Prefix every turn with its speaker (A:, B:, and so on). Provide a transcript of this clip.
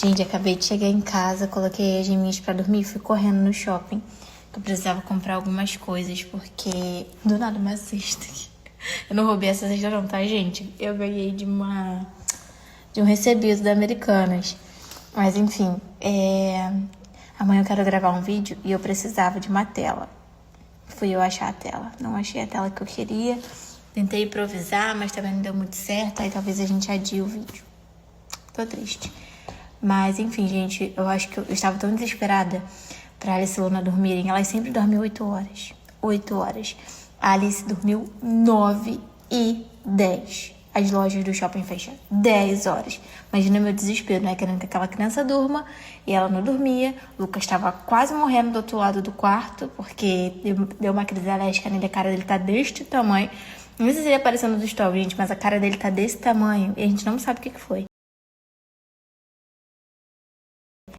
A: Gente, acabei de chegar em casa, coloquei as geminhas pra dormir e fui correndo no shopping. Que eu precisava comprar algumas coisas, porque do nada uma cesta aqui. Eu não roubei essa cesta não, tá, gente? Eu ganhei de um recebido da Americanas. Mas enfim, amanhã eu quero gravar um vídeo e eu precisava de uma tela. Fui eu achar a tela. Não achei a tela que eu queria. Tentei improvisar, mas também não deu muito certo. Aí talvez a gente adie o vídeo. Tô triste. Mas enfim, gente, eu acho que eu estava tão desesperada pra Alice e Luna dormirem. Elas sempre dormem 8 horas. 8 horas. A Alice dormiu 9h10. As lojas do shopping fecham 10 horas. Imagina meu desespero, né? Querendo que aquela criança durma e ela não dormia. O Lucas estava quase morrendo do outro lado do quarto, porque deu uma crise alérgica nele. A cara dele tá deste tamanho. Não sei se ele apareceu nos stories, gente, mas a cara dele tá desse tamanho e a gente não sabe o que foi.